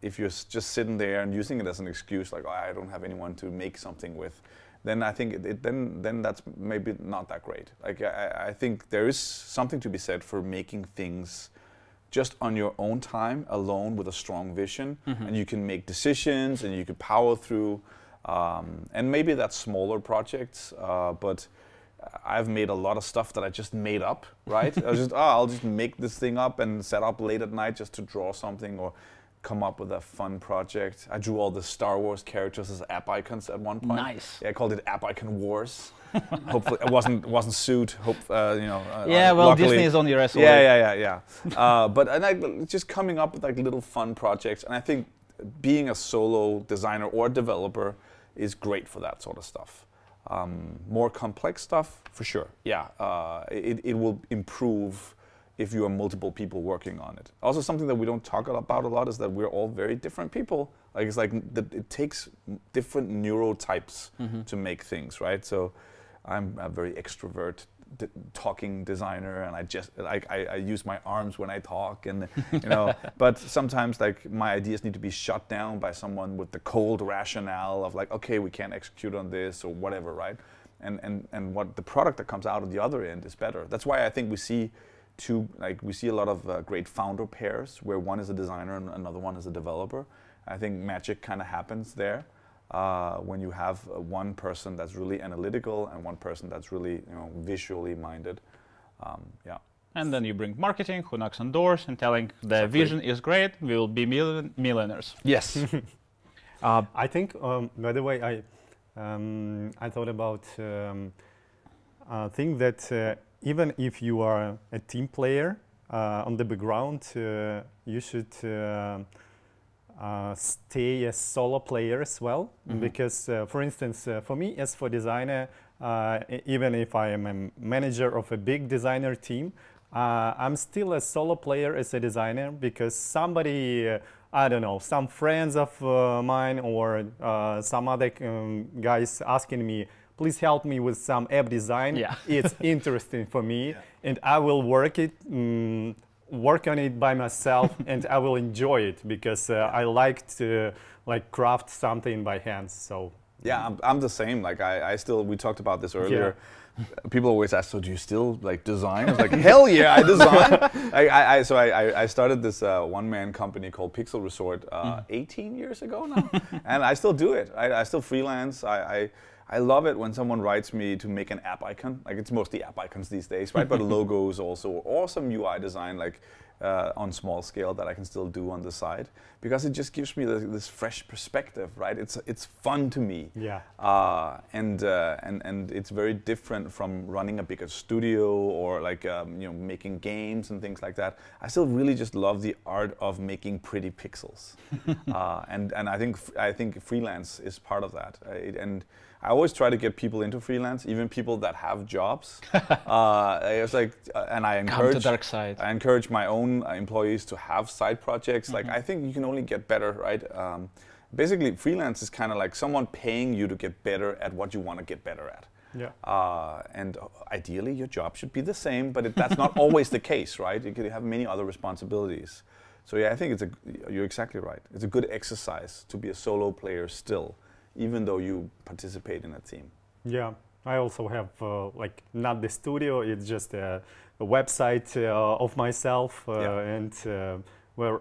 if you're just sitting there and using it as an excuse, like, oh, I don't have anyone to make something with, then I think then that's maybe not that great. Like I think there is something to be said for making things just on your own time, alone, with a strong vision, and you can make decisions and you can power through. And maybe that's smaller projects, but I've made a lot of stuff that I just made up, right? I'll just make this thing up and set up late at night just to draw something or come up with a fun project. I drew all the Star Wars characters as app icons at one point. Nice. Yeah, I called it App Icon Wars. Hopefully it wasn't sued. Yeah, well, luckily, Disney is on your ass. Yeah. But just coming up with like little fun projects, and I think being a solo designer or developer is great for that sort of stuff. More complex stuff, for sure. Yeah, it will improve if you are multiple people working on it. Also, something that we don't talk about a lot is that we're all very different people. Like it's like it takes different neurotypes to make things, right? So I'm a very extrovert talking designer, and I use my arms when I talk, and but sometimes like my ideas need to be shut down by someone with the cold rationale of like, okay, we can't execute on this or whatever, right? And what the product that comes out of the other end is better. That's why I think we see a lot of great founder pairs where one is a designer and another one is a developer. I think magic kind of happens there. When you have one person that's really analytical and one person that's really visually minded, And then you bring marketing, who knocks on doors and telling the vision is great, we will be millionaires. Yes. I think, by the way, I thought about thing that even if you are a team player on the background, you should stay a solo player as well, because for instance, for me as for designer, even if I am a manager of a big designer team, I'm still a solo player as a designer, because somebody I don't know, some friends of mine or some other guys asking me, please help me with some app design. Yeah. It's interesting for me, and I will work on it by myself, and I will enjoy it because I like to craft something by hands. So yeah, I'm the same. Like we talked about this earlier. People always ask, so do you still design? I was like, hell yeah, I design. So I started this one-man company called Pixel Resort 18 years ago now, and I still do it. I still freelance. I love it when someone writes me to make an app icon. Like, it's mostly app icons these days, right? But logos also, or some UI design, on small scale that I can still do on the side, because it just gives me this fresh perspective, right? It's fun to me. Yeah. And it's very different from running a bigger studio or making games and things like that. I still really just love the art of making pretty pixels, and I think freelance is part of that. And I always try to get people into freelance, even people that have jobs. It's and I encourage. Come to dark side. I encourage my own employees to have side projects. I think you can only get better, right? Basically, freelance is kind of like someone paying you to get better at what you want to get better at. Yeah. And ideally, your job should be the same, but that's not always the case, right? You could have many other responsibilities. So yeah, I think you're exactly right. It's a good exercise to be a solo player still, even though you participate in a team. Yeah, I also have not the studio, it's just a website of myself, and where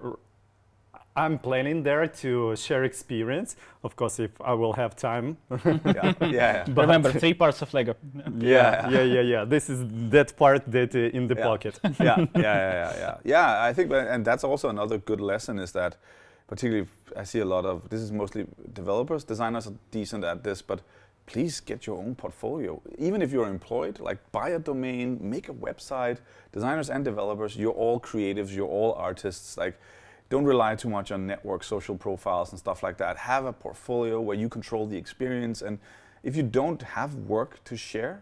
I'm planning there to share experience, of course, if I will have time. Yeah. But remember, 3 parts of Lego. Yeah. This is that part that in the pocket. Yeah, I think, and that's also another good lesson, is that particularly I see a lot of, this is mostly developers, designers are decent at this, but please get your own portfolio. Even if you're employed, buy a domain, make a website. Designers and developers, you're all creatives, you're all artists. Don't rely too much on network social profiles and stuff like that. Have a portfolio where you control the experience. And if you don't have work to share,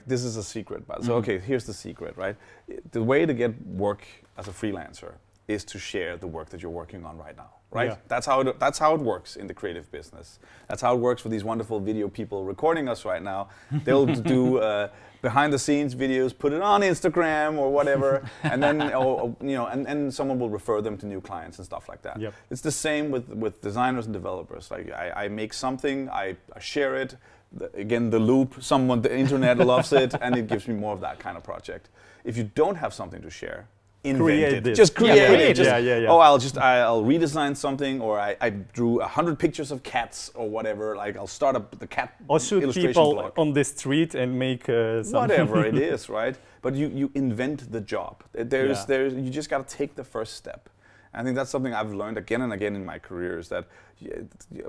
this is a secret. So okay, here's the secret, right? The way to get work as a freelancer is to share the work that you're working on right now, right? Yeah. That's how it works in the creative business. That's how it works for these wonderful video people recording us right now. They'll do behind-the-scenes videos, put it on Instagram or whatever, and then and someone will refer them to new clients and stuff like that. Yep. It's the same with designers and developers. I make something, I share it. Again, the loop. The internet loves it, and it gives me more of that kind of project. If you don't have something to share, invent it. Just create it. Oh, I'll redesign something, or I drew 100 pictures of cats or whatever. I'll start up the cat or shoot illustration people blog on the street and make something. Whatever it is, right? But you invent the job. You just got to take the first step. I think that's something I've learned again and again in my career, is that a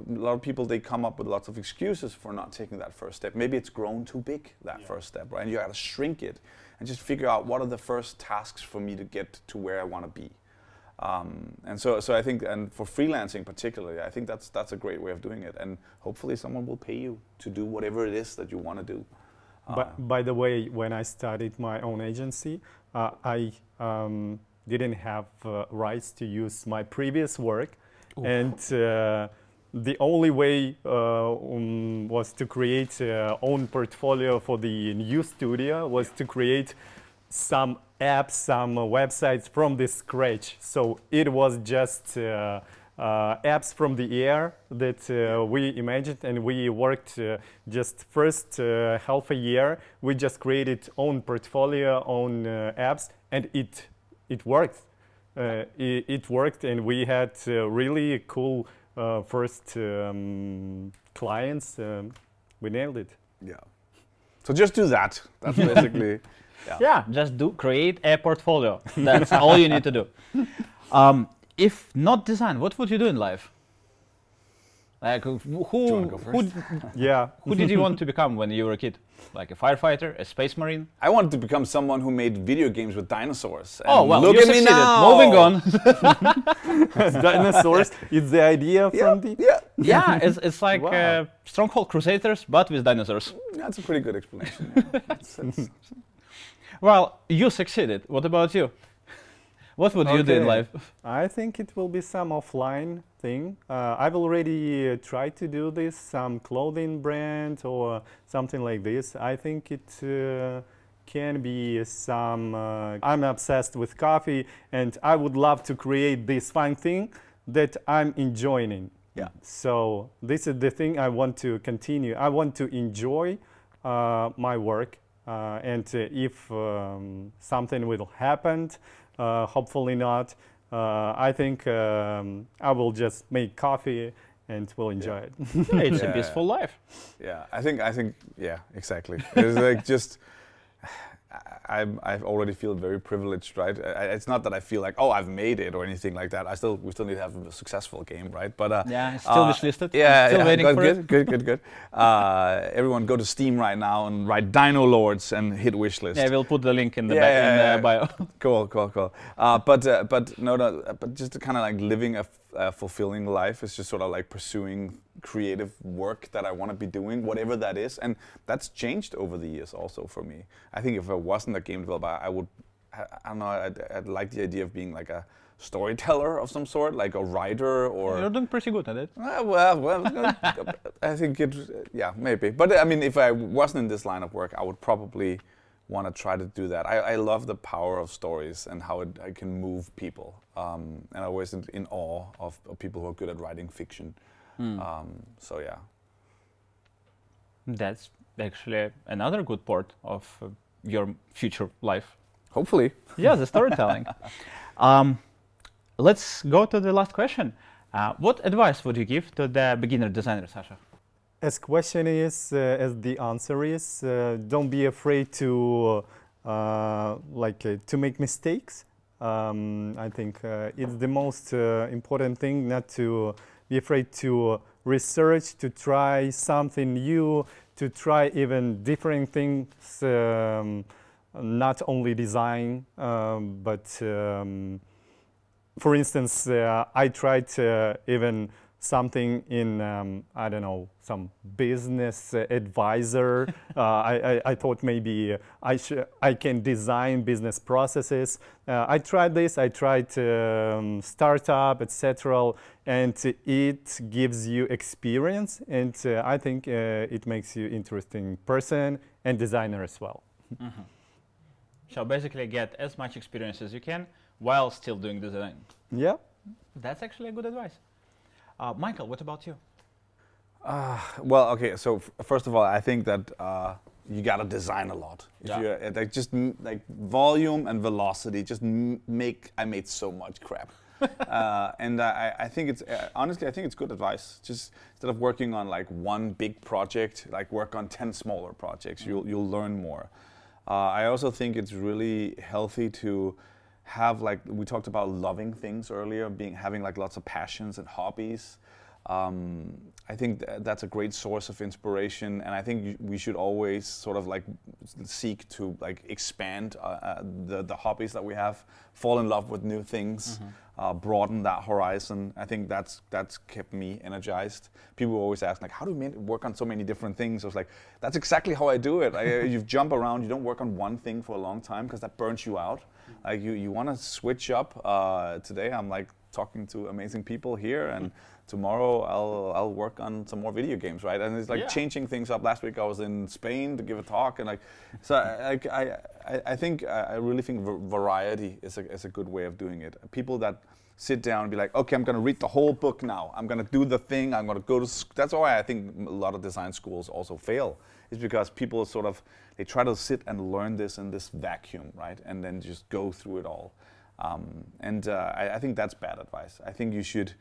lot of people, they come up with lots of excuses for not taking that first step. Maybe it's grown too big, that first step, right? And you got to shrink it and just figure out what are the first tasks for me to get to where I want to be. And so I think, and for freelancing particularly, I think that's a great way of doing it. And hopefully someone will pay you to do whatever it is that you want to do. But by the way, when I started my own agency, I didn't have rights to use my previous work. Ooh. And the only way was to create own portfolio for the new studio, was to create some apps, some websites from the scratch. So it was just apps from the air that we imagined, and we worked just first half a year. We just created own portfolio, own apps, and it worked. It worked, and we had really cool first clients. We nailed it. Yeah. So just do that. That's basically. Yeah. Just create a portfolio. That's all you need to do. If not design, what would you do in life? Who did you want to become when you were a kid? Like a firefighter, a space marine? I wanted to become someone who made video games with dinosaurs. Oh, well, look at me now. Moving on. Dinosaurs, it's the idea from the... Yeah, it's like Stronghold Crusaders, but with dinosaurs. That's a pretty good explanation. Well, you succeeded. What about you? What would you do in Okay. life? I think it will be some offline thing. I've already tried to do this, some clothing brand or something like this. I think it can be some. I'm obsessed with coffee, and I would love to create this fun thing that I'm enjoying. Yeah. So this is the thing I want to continue. I want to enjoy my work, and if something will happen, hopefully not. I think I will just make coffee and will enjoy it. Yeah, it's a Yeah. peaceful life. Yeah, I think, yeah, exactly. It's like just, I already feel very privileged, right? It's not that I feel like, oh, I've made it or anything like that. We still need to have a successful game, right? But Yeah, it's still wishlisted. Yeah, Still yeah, waiting for it. good. Everyone go to Steam right now and write Dino Lords and hit wishlist. Yeah, we'll put the link in the, Yeah, in the bio. Cool. But just kind of like living a fulfilling life is just sort of like pursuing creative work that I want to be doing, whatever that is, and that's changed over the years also for me. I think if I wasn't a game developer, I don't know, I'd like the idea of being like a storyteller of some sort, like a writer or. You're doing pretty good at it. Well, I think yeah, maybe. But I mean, if I wasn't in this line of work, I would probably want to try to do that. I love the power of stories and how I can move people. And I'm always in awe of people who are good at writing fiction. So yeah. That's actually another good part of your future life. Hopefully. Yeah, the storytelling. Let's go to the last question. What advice would you give to the beginner designer, Sasha? As question is, as the answer is, don't be afraid to to make mistakes. I think it's the most important thing, not to be afraid to research, to try something new, to try even different things, not only design, but for instance, I tried even something in, I don't know, some business advisor. I thought maybe I can design business processes. I tried this, I tried startup, etc. And it gives you experience, and I think it makes you interesting person and designer as well. Mm-hmm. So basically get as much experience as you can while still doing design. Yeah. That's actually a good advice. Michael, what about you? Well, okay. So first of all, I think that you gotta design a lot. If Yeah. you're like just like volume and velocity. Just I made so much crap, and I think it's honestly I think it's good advice. Just instead of working on like one big project, like work on 10 smaller projects. You'll learn more. I also think it's really healthy to have, like we talked about, loving things earlier, having like lots of passions and hobbies. I think that's a great source of inspiration, and I think we should always sort of like seek to like expand the hobbies that we have, fall in love with new things, broaden that horizon. I think that's kept me energized. People always ask like, how do you work on so many different things? I was like, that's exactly how I do it. You jump around. You don't work on one thing for a long time because that burns you out. Like you want to switch up. Today I'm like talking to amazing people here, and tomorrow I'll work on some more video games, right? And it's like changing things up. Last week I was in Spain to give a talk, and like, so I really think variety is a good way of doing it. People that sit down and be like, okay, I'm going to read the whole book now. I'm going to do the thing. I'm going to go to. That's why I think a lot of design schools also fail. Is because people sort of they try to sit and learn this in this vacuum, right? And then just go through it all. I think that's bad advice. I think you should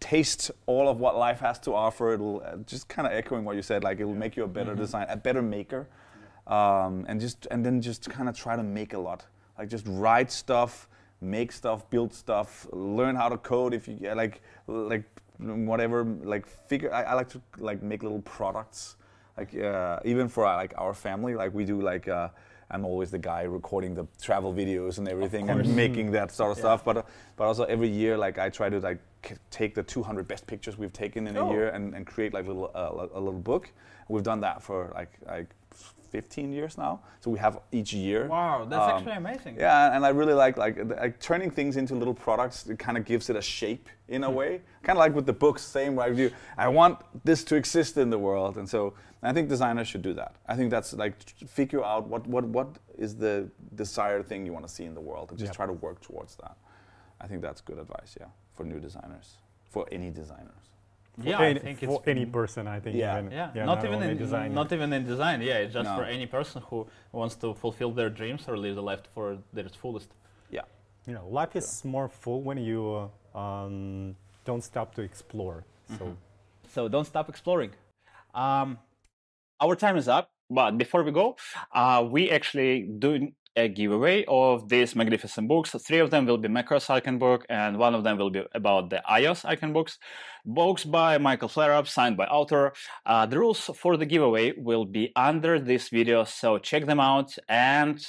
taste all of what life has to offer. It'll just kind of echoing what you said, like it will make you a better designer, a better maker, and then just kind of try to make a lot. Like just write stuff, make stuff, build stuff, learn how to code if you like whatever. Like figure. I like to like make little products. Like even for like our family, like we do like. I'm always the guy recording the travel videos and everything and making that sort of stuff. But also every year, like I try to like take the 200 best pictures we've taken in a year and create like a little book. We've done that for like 15 years now. So we have each year. Wow, that's actually amazing. Yeah, and I really like turning things into little products. It kind of gives it a shape in a way. Kind of like with the books, same way. I want this to exist in the world, and so I think designers should do that. I think that's like figure out what is the desired thing you want to see in the world, and just try to work towards that. I think that's good advice, for new designers, for any designers. Yeah, I think for any person, I think. Yeah. Even, not even in design. Not even in design. Yeah, it's just for any person who wants to fulfill their dreams or live the life for their fullest. Yeah. Life is more full when you don't stop to explore. So don't stop exploring. Our time is up, but before we go, we actually do a giveaway of these magnificent books. 3 of them will be macOS icon book, and 1 of them will be about the iOS icon books. Books by Michael Flarup, signed by author. The rules for the giveaway will be under this video, so check them out. And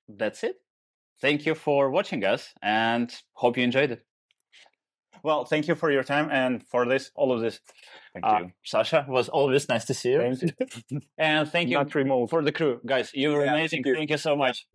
that's it. Thank you for watching us, and hope you enjoyed it. Well, thank you for your time and for all of this. Thank you. Sasha, was always nice to see you. Thank you. And thank you Not remote. for the crew. Guys, you were amazing. Thank you so much.